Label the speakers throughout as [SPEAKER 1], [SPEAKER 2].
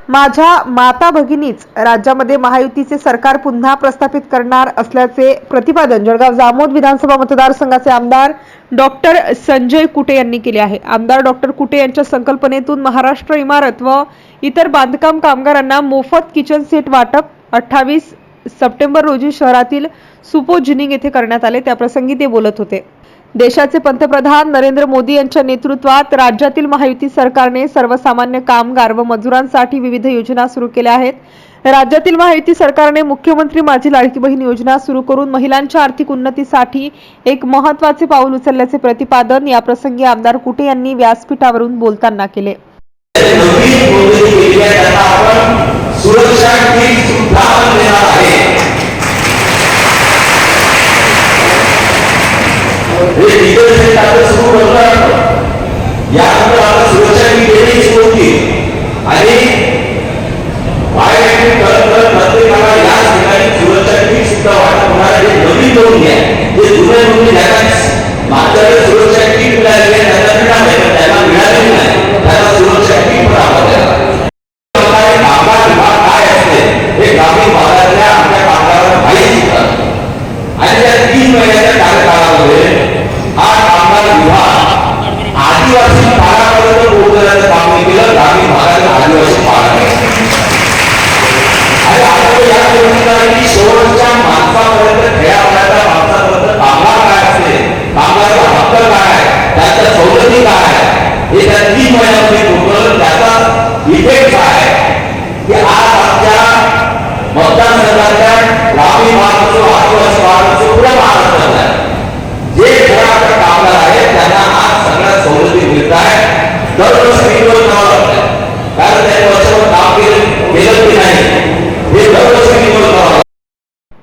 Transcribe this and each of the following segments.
[SPEAKER 1] माझ्या माता भगिनीच राज्यामध्ये महायुतीचे सरकार पुन्हा प्रस्थापित करणार असल्याचे प्रतिपादन जळगाव जामोद विधानसभा मतदारसंघाचे आमदार डॉक्टर संजय कुटे यांनी केले आहे। आमदार डॉक्टर कुटे यांच्या संकल्पनेतून महाराष्ट्र इमारत व इतर बांधकाम कामगारांना मोफत किचन सेट वाटप 28 सप्टेंबर रोजी शहरातील सुपोजिनिंग येथे करण्यात आले। त्याप्रसंगी ते बोलत होते। देशाचे पंतप्रधान नरेंद्र मोदी यांच्या नेतृत्वात राज्यातील महायुती सरकारने सर्वसामान्य कामगार व मजुरांसाठी विविध योजना सुरू केल्या आहेत। राज्यातील महायुती सरकारने मुख्यमंत्री माझी लाडकी बहीण योजना सुरू करून महिलांच्या आर्थिक उन्नतीसाठी एक महत्त्वाचे पाऊल उचलल्याचे प्रतिपादन या प्रसंगी आमदार कुटे यांनी व्यासपीठावरून बोलताना केले।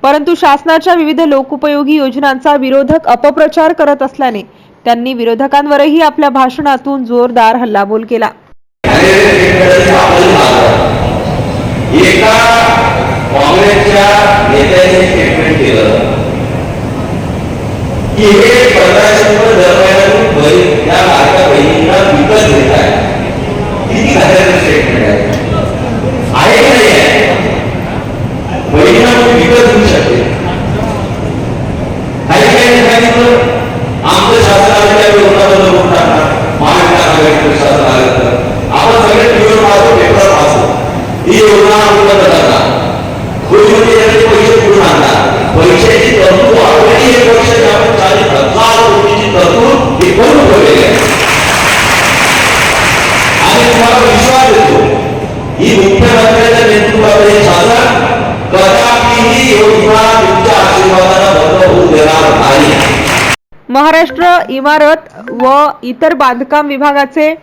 [SPEAKER 1] परंतु शासनाच्या विविध लोकोपयोगी योजनांचा विरोधक अपप्रचार करत असल्याने त्यांनी विरोधकांवरही आपल्या भाषणातून जोरदार हल्लाबोल केला। महाराष्ट्र इमारत व इतर बांधकाम विभागाचे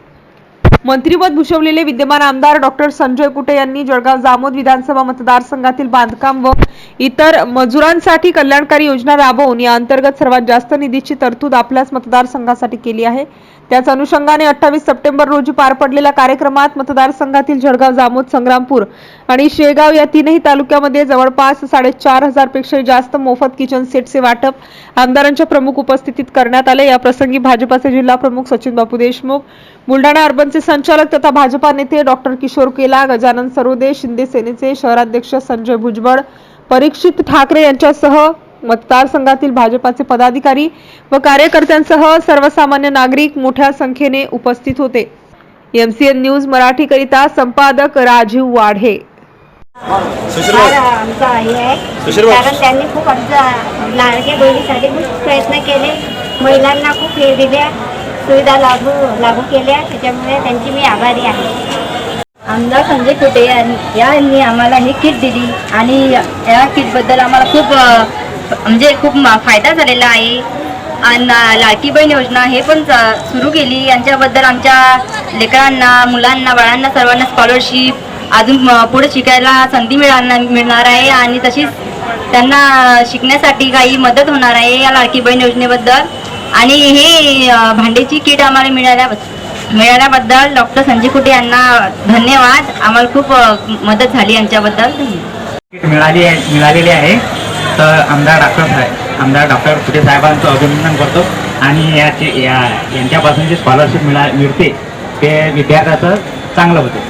[SPEAKER 1] मंत्रिपद भूषवलेले विद्यमान आमदार डॉक्टर संजय कुटे यांनी जळगाव जामोद विधानसभा मतदारसंघातील बांधकाम व इतर मजुरांसाठी कल्याणकारी योजना राबवून या अंतर्गत सर्वात जास्त निधीची तरतूद आपल्याच मतदारसंघासाठी केली आहे। त्याच अनुषंगाने 28 सप्टेंबर रोजी पार पडलेल्या कार्यक्रमात मतदारसंघातील जळगाव जामोद संग्रामपूर आणि शेगाव या तीनही तालुक्यामध्ये जवळपास 4,500 पेक्षा जास्त मोफत किचन सेटचे वाटप आमदारांच्या प्रमुख उपस्थितीत करण्यात आले। या प्रसंगी भाजपाचे जिल्हा प्रमुख सचिन बापू देशमुख, बुलढाणा अर्बनचे संचालक तथा भाजपा नेते डॉक्टर किशोर केला, गजानन सरोदे, शिंदे सेनेचे शहराध्यक्ष संजय भुजबळ, परीक्षित ठाकरे यांच्यासह मतदारसंघातील भाजपाचे पदाधिकारी व कार्यकर्त्यांसह सर्वसामान्य नागरिक मोठ्या संख्येने उपस्थित होते। MCN न्यूज मराठी करिता संपादक राजीव वाढे।
[SPEAKER 2] कारण त्यांनी खूप लाडक्या बहिणीसाठी खूप प्रयत्न केले, महिलांना खूप हे दिल्या, सुविधा लागू केल्या, त्याच्यामुळे त्यांची मी आभारी आहे।
[SPEAKER 3] आमदार संजय कुटे यांनी आम्हाला ही किट दिली आणि या किटबद्दल आम्हाला खूप फायदा झालेला आहे। आणि लाडकी बहीण योजना हे पण सुरू केली, यांच्याबद्दल आमच्या लेकरांना, मुलांना, बाळांना सर्वांना स्कॉलरशिप, अजून पुढे शिकायला संधी मिळणार आहे आणि तशीच त्यांना शिकण्यासाठी काही मदत होणार आहे या लाडकी बहीण योजनेबद्दल। आणि हे भांड्याची किट आम्हाला मिळाल्याबद्दल डॉक्टर संजय कुटे यांना धन्यवाद। आम्हाला खूप मदत झाली यांच्याबद्दल।
[SPEAKER 4] किट मिळालेली आहे तर आमदार डॉक्टर कुटे साहेबांचं अभिनंदन करतो आणि यांच्यापासून जी स्कॉलरशिप मिळते ते विद्यार्थ्याचं चांगलं होते।